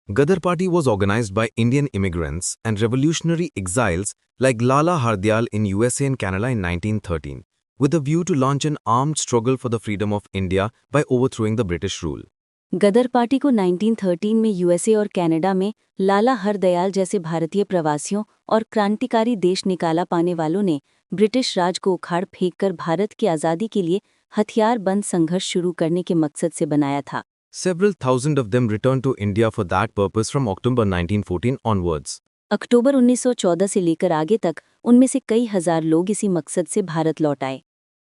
Gadar Party was organized by Indian immigrants and revolutionary exiles like Lala Hardyal in USA and Canada in 1913, with a view to launch an armed struggle for the freedom of India by overthrowing the British rule. Ghadar Party को 1913 में USA और Canada में लाला हरदयाल जैसे भारतीय प्रवासियों और क्रांतिकारी देश निकाला पाने वालों ने ब्रिटिश राज को उखाड़ फेंककर भारत की आज़ादी के लिए हथियार बंद संघर्ष शुरू करने के मकसद से बनाया था। Several thousand of them returned to India for that purpose from October 1914 onwards. अक्टूबर 1914 से लेकर आगे तक उनमें से कई हजार लोग इसी मकसद से भारत लौट आए।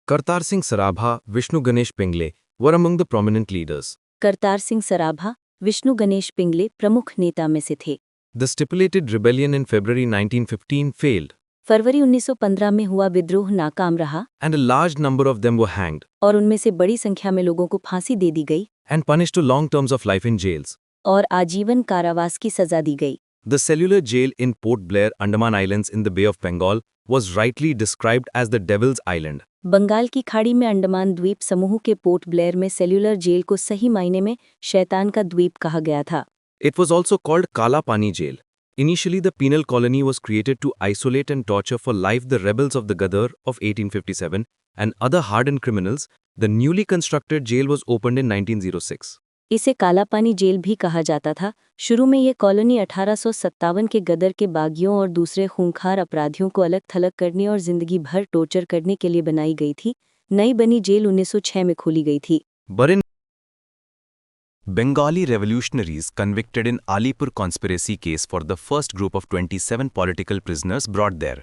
Kartar Singh Sarabha, Vishnu Ganesh Pingle were among the prominent leaders. Kartar Singh Sarabha, Vishnu Ganesh Pingle प्रमुख नेता में से थे। The stipulated rebellion in February 1915 failed, फरवरी 1915 में हुआ विद्रोह नाकाम रहा and a large number of them were hanged और उनमें से बड़ी संख्या में लोगों को फांसी दे दी गई and punished to long terms of life in jails. और आजीवन कारावास की सजा दी गई। The cellular jail in Port Blair, Andaman Islands in the Bay of Bengal was rightly described as the Devil's Island. Bengal की खाड़ी में अंडमान द्वीप समूह के पोर्ट ब्लेयर में सेल्यूलर जेल को सही मायने में शैतान का द्वीप कहा गया था। It was also called Kala Pani Jail. Initially, the penal colony was created to isolate and torture for life the rebels of the Gadar of 1857 and other hardened criminals. The newly constructed jail was opened in 1906. इसे Kalapani jail भी कहा जाता था। शुरू में ये colony 1857 के गदर के बागियों और दूसरे खूंखार अपराधियों को अलग थलग करने और जिंदगी भर टॉर्चर करने के लिए बनाई गई थी। नई बनी जेल 1906 में खोली गई थी। But in Bengali revolutionaries convicted in Alipur conspiracy case for the first group of 27 political prisoners brought there,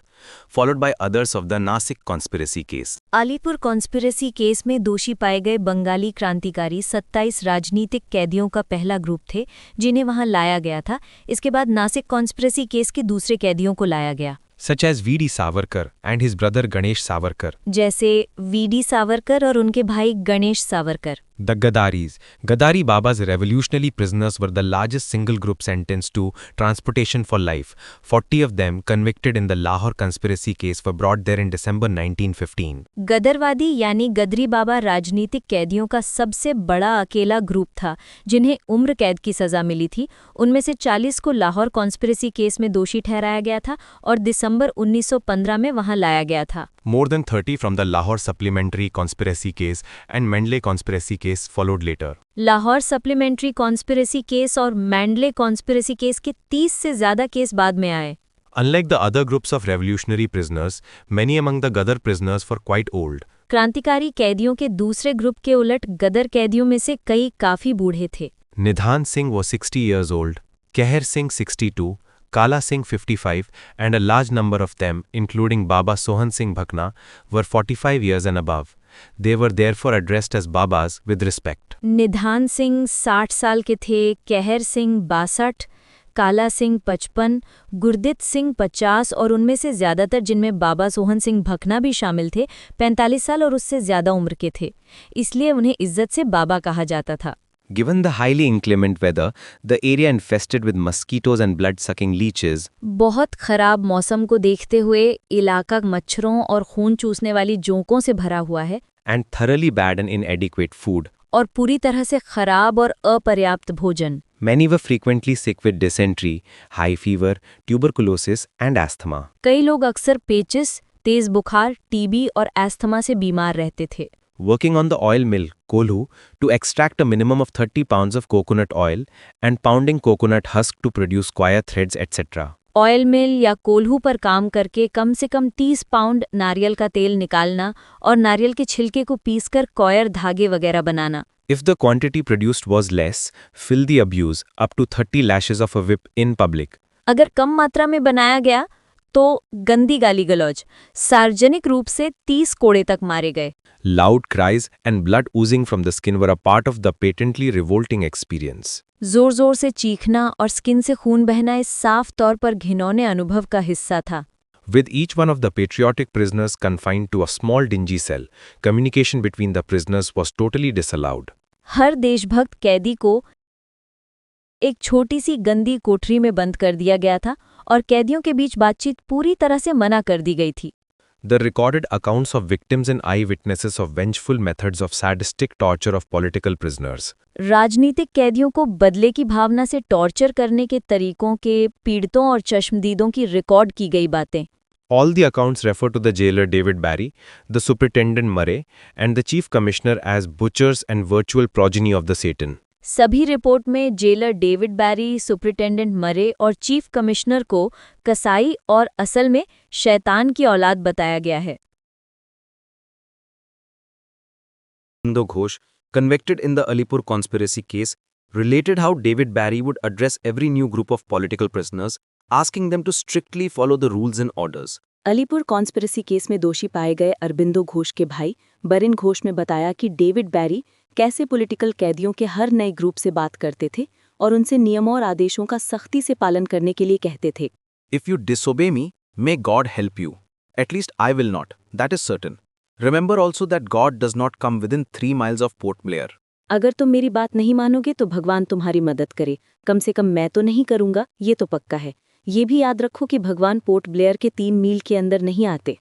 followed by others of the Nasik conspiracy case. Alipore conspiracy case में दोषी पाए गए बंगाली क्रांतिकारी 27 राजनीतिक कैदियों का पहला ग्रुप थे जिन्हें वहां लाया गया था। इसके बाद नासिक कॉन्स्पिरेसी केस के दूसरे कैदियों को लाया गया, such as V.D. Savarkar and his brother Ganesh Savarkar. जैसे वी.डी. सावरकर और उनके भाई Ganesh Savarkar. The Gadaris. Gadari Baba's revolutionary prisoners were the largest single group sentenced to transportation for life. 40 of them, convicted in the Lahore conspiracy case, were brought there in December 1915. गदरवादी यानी गदरी बाबा राजनीतिक कैदियों का सबसे बड़ा अकेला ग्रुप था जिन्हें उम्र कैद की सजा मिली थी। उनमें से 40 को लाहौर कॉन्स्पिरेसी केस में दोषी ठहराया गया था और दिसंबर 1915 में वहां लाया गया था। More than 30 from the Lahore supplementary conspiracy case and Mandle conspiracy case followed later. Lahore supplementary conspiracy case और मैंडले कॉन्स्पिरेसी केस के 30 से ज्यादा केस बाद में आए। Unlike the other groups of revolutionary prisoners, many among the Gadar prisoners were quite old. क्रांतिकारी कैदियों के दूसरे ग्रुप के उलट गदर कैदियों में से कई काफी बूढ़े थे। Nidhan Singh was 60 years old, Keher Singh 62, Kala Singh 55, and a large number of them, including Baba Sohan Singh Bhakna, were 45 years and above. They were therefore addressed as Babas with respect. निधान सिंह 60 साल के थे, कहर सिंह 62, काला सिंह 55, गुरदित सिंह 50 और उनमें से ज्यादातर जिनमें बाबा सोहन सिंह भकना भी शामिल थे 45 साल और उससे ज्यादा उम्र के थे, इसलिए उन्हें इज्जत से बाबा कहा जाता था। Given the highly inclement weather, the area infested with mosquitoes and blood-sucking leeches, बहुत खराब मौसम को देखते हुए इलाका मच्छरों और खून चूसने वाली जोंकों से भरा हुआ है and thoroughly bad and inadequate food, और पूरी तरह से खराब और अपर्याप्त भोजन। many were frequently sick with dysentery, high fever, tuberculosis, and asthma. कई लोग अक्सर पेचिस, तेज बुखार, टीबी और एस्थमा से बीमार रहते थे। Working on the oil mill, Kolhu, to extract a minimum of 30 pounds of coconut oil and pounding coconut husk to produce coir threads, etc. Oil mill या कोल्हू पर काम करके कम से कम 30 पाउंड नारियल का तेल निकालना और नारियल के छिलके को पीसकर कॉयर धागे वगैरह बनाना। If the quantity produced was less, fill the abuse up to 30 lashes of a whip in public. अगर कम मात्रा में बनाया गया तो गंदी गाली गलौज, सार्वजनिक रूप से 30 कोड़े तक मारे गए। Loud cries and blood oozing from the skin were a part of the patently revolting experience. जोर जोर से चीखना और स्किन से खून बहना इस साफ तौर पर घिनौने अनुभव का हिस्सा था। With each one of the patriotic prisoners confined to a small dingy cell, communication between the prisoners was totally disallowed. हर देशभक्त कैदी को एक छोटी सी गंदी कोठरी में बंद कर दिया गया था और कैदियों के बीच बातचीत पूरी तरह से मना कर दी गई थी। The recorded accounts of victims and eyewitnesses of vengeful methods of sadistic torture of political prisoners. राजनीतिक कैदियों को बदले की भावना से टॉर्चर करने के तरीकों के पीड़ितों और चश्मदीदों की रिकॉर्ड की गई बातें। All the accounts refer to the jailer David Barry, the superintendent Murray, and the chief commissioner as butchers and virtual progeny of the Satan. सभी रिपोर्ट में जेलर डेविड बैरी, सुपरिटेंडेंट मरे और चीफ कमिश्नर को कसाई और असल में शैतान की औलाद बताया गया है। Arbindo Ghosh, convicted in the Alipur conspiracy case, related how David Barry would address every new group of political prisoners, asking them to strictly follow the rules and orders. Alipur conspiracy case में दोषी पाए गए अरबिंदो घोष के भाई बरिन घोष ने बताया कि David बैरी कैसे पॉलिटिकल कैदियों के हर नए ग्रुप से बात करते थे और उनसे नियमों और आदेशों का सख्ती से पालन करने के लिए कहते थे। If you disobey me, may God help you. At least I will not, that is certain. Remember also that God does not come within 3 miles of Port Blair. अगर तुम मेरी बात नहीं मानोगे तो भगवान तुम्हारी मदद करे, कम से कम मैं तो नहीं करूंगा, ये तो पक्का है। ये भी याद रखो कि भगवान पोर्ट ब्लेयर के 3 मील के अंदर नहीं आते।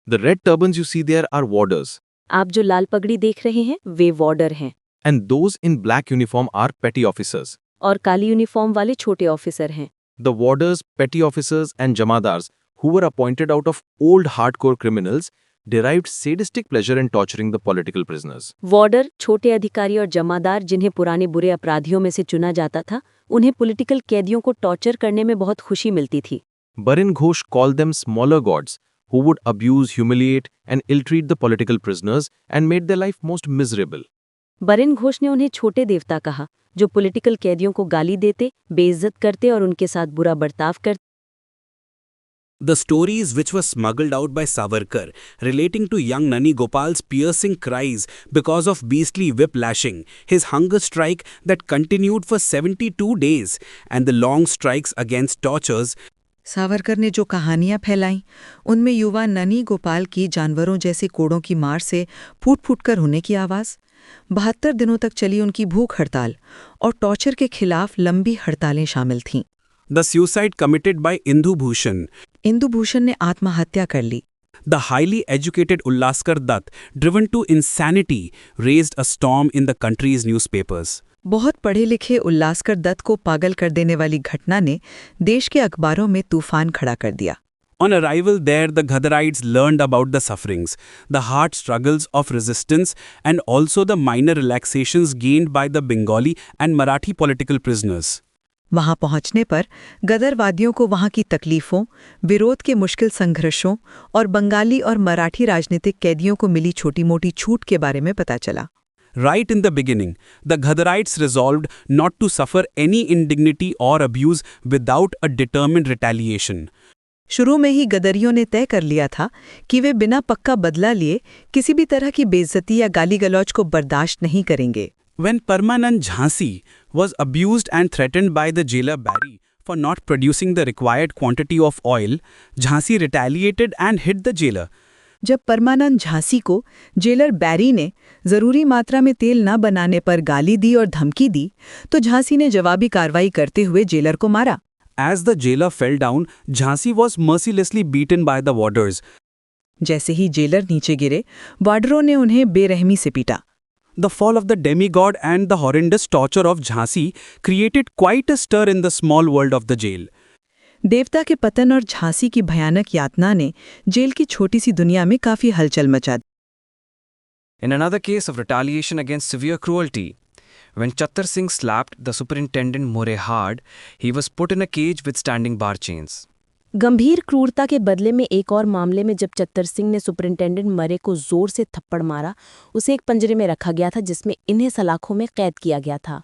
The red turbans you see there are warders, आप जो लाल पगड़ी देख रहे हैं वे वार्डर हैं and those in black uniform are petty officers. और काली यूनिफॉर्म वाले छोटे ऑफिसर हैं। The warders, petty officers, and jamadars, who were appointed out of old hardcore criminals, derived sadistic pleasure in torturing the political prisoners. वार्डर, छोटे अधिकारी और जमादार जिन्हें पुराने बुरे अपराधियों में से चुना जाता था, उन्हें पॉलिटिकल कैदियों को टॉर्चर करने में बहुत खुशी मिलती थी। Barin Ghosh called them smaller gods, who would abuse, humiliate, and ill-treat the political prisoners and made their life most miserable. बरिन Ghosh ने उन्हें छोटे देवता कहा, जो पॉलिटिकल कैदियों को गाली देते, बेइज्जत करते और उनके साथ बुरा बर्ताव करते। The stories which were smuggled out by Savarkar relating to young Nani Gopal's piercing cries because of beastly whip lashing, his hunger strike that continued for 72 days, and the long strikes against tortures, Savarkar ने जो कहानियां फैलाईं, उनमें युवा ननी गोपाल की जानवरों जैसे कोड़ों की मार से फूट-फूट कर रोने की आवाज़, 72 दिनों तक चली उनकी भूख हड़ताल और टॉर्चर के खिलाफ लंबी हड़तालें शामिल थीं। the suicide committed by Indhu Bhushan, Indu Bhushan ने आत्महत्या कर ली। the highly educated Ullaskar Dutt, driven to insanity, raised a storm in the country's newspapers. बहुत पढ़े लिखे उल्लासकर दत्त को पागल कर देने वाली घटना ने देश के अखबारों में तूफान खड़ा कर दिया। On arrival there, the Ghadarites learned about the sufferings, the hard struggles of resistance, and also the minor relaxations gained by the Bengali and Marathi political prisoners. वहां पहुंचने पर गदरवादियों को वहां की तकलीफों, विरोध के मुश्किल संघर्षों और बंगाली और मराठी राजनीतिक कैदियों को मिली छोटी-मोटी छूट के बारे में पता चला। Right in the beginning, the Ghadarites resolved not to suffer any indignity or abuse without a determined retaliation. शुरू में ही गदरियों ने तय कर लिया था कि वे बिना पक्का बदला लिए किसी भी तरह की बेइज्जती या गाली गलौज को बर्दाश्त नहीं करेंगे। When Parmanand Jhansi was abused and threatened by the jailer Barry for not producing the required quantity of oil, Jhansi retaliated and hit the jailer. जब परमानंद झांसी को जेलर बैरी ने जरूरी मात्रा में तेल न बनाने पर गाली दी और धमकी दी, तो झांसी ने जवाबी कार्रवाई करते हुए जेलर को मारा। As the jailer fell down, Jhansi was mercilessly beaten by the warders. जैसे ही जेलर नीचे गिरे, वार्डरों ने उन्हें बेरहमी से पीटा। The fall of the demigod and the horrendous torture of Jhansi created quite a stir in the small world of the jail. देवता के पतन और झांसी की भयानक यातना ने जेल की छोटी सी दुनिया में काफी हलचल मचा दी। In another case of retaliation against severe cruelty, when Chattar Singh slapped the superintendent More hard, he was put in a cage with standing bar chains. गंभीर क्रूरता के बदले में एक और मामले में जब चत्तर सिंह ने सुपरिंटेंडेंट मरे को जोर से थप्पड़ मारा, उसे एक पंजरे में रखा गया था जिसमें इन्हें सलाखों में कैद किया गया था।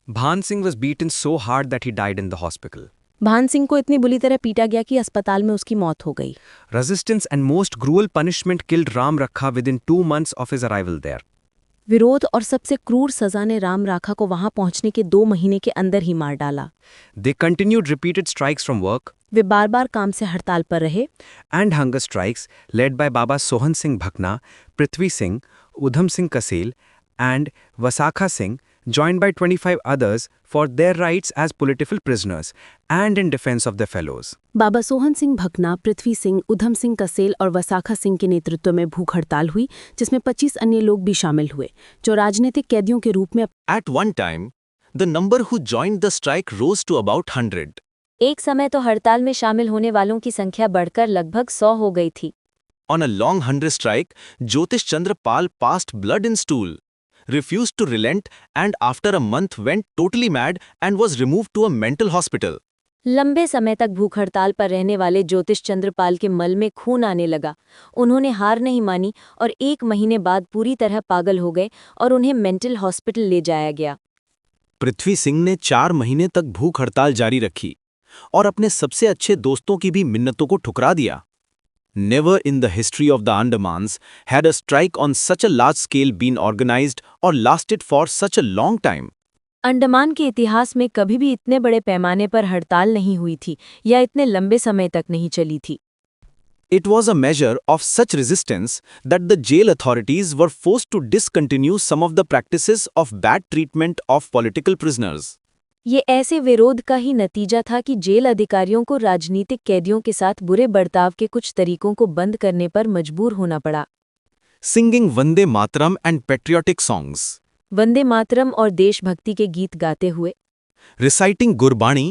Bhan Singh was beaten so hard that he died in the hospital. भान सिंह को इतनी बुरी तरह पीटा गया कि अस्पताल में उसकी मौत हो गई। Resistance and most cruel punishment killed Ram Rakha within 2 months of his arrival there. विरोध और सबसे क्रूर सजा ने राम राखा को वहां पहुंचने के 2 महीने के अंदर ही मार डाला। They continued repeated strikes from work वे बार बार काम से हड़ताल पर रहे and hunger strikes led by Baba Sohan Singh Bhakna, Prithvi Singh, Udham Singh Kasel, and Vasakha Singh, joined by 25 others for their rights as political prisoners and in defense of their fellows. बाबा सोहन सिंह भकना, पृथ्वी सिंह, उधम सिंह कसेल और वसाखा सिंह के नेतृत्व में भूख हड़ताल हुई, जिसमें 25 अन्य लोग भी शामिल हुए, जो राजनीतिक कैदियों के रूप में At one time, the number who joined the strike rose to about 100. एक समय तो हड़ताल में शामिल होने वालों की संख्या बढ़कर लगभग 100 हो गई थी। On a long hunger strike, Jyotish Chandra Pal passed blood in stool, refused to relent, and after a month went totally mad and was removed to a mental hospital. लंबे समय तक भूख हड़ताल पर रहने वाले ज्योतिष चंद्र पाल के मल में खून आने लगा। उन्होंने हार नहीं मानी और 1 महीने बाद पूरी तरह पागल हो गए और उन्हें मेंटल हॉस्पिटल ले जाया गया। पृथ्वी सिंह ने 4 महीने तक भूख हड़ताल जारी रखी और अपने सबसे अच्छे दोस्तों की भी मिन्नतों को ठुकरा दिया। Never in the history of the Andamans had a strike on such a large scale been organized or lasted for such a long time. Andaman के इतिहास में कभी भी इतने बड़े पैमाने पर हड़ताल नहीं हुई थी या इतने लंबे समय तक नहीं चली थी। It was a measure of such resistance that the jail authorities were forced to discontinue some of the practices of bad treatment of political prisoners. ये ऐसे विरोध का ही नतीजा था कि जेल अधिकारियों को राजनीतिक कैदियों के साथ बुरे बर्ताव के कुछ तरीकों को बंद करने पर मजबूर होना पड़ा। Singing Vande Mataram and patriotic songs. Vande Mataram और देशभक्ति के गीत गाते हुए, Reciting Gurbani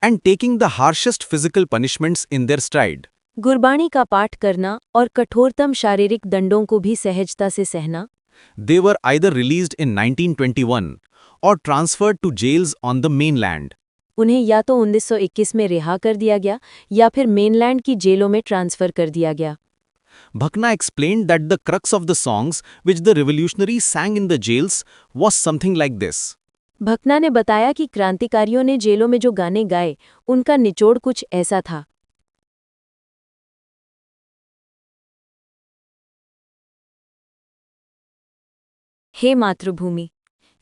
and taking the harshest physical punishments in their stride. Gurbani का पाठ करना और कठोरतम शारीरिक दंडों को भी सहजता से सहना। They were either released in 1921 or transferred to jails on the mainland. उन्हें या तो 1921 में रिहा कर दिया गया या फिर मेनलैंड की जेलों में ट्रांसफर कर दिया गया। Bhakna explained that the crux of the songs which the revolutionaries sang in the jails was something like this. Bhakna ने बताया कि क्रांतिकारियों ने जेलों में जो गाने गाए, उनका निचोड़ कुछ ऐसा था। हे मातृभूमि,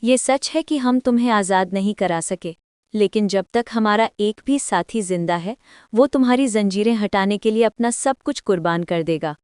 ये सच है कि हम तुम्हें आज़ाद नहीं करा सके, लेकिन जब तक हमारा एक भी साथी जिंदा है, वो तुम्हारी जंजीरें हटाने के लिए अपना सब कुछ कुर्बान कर देगा।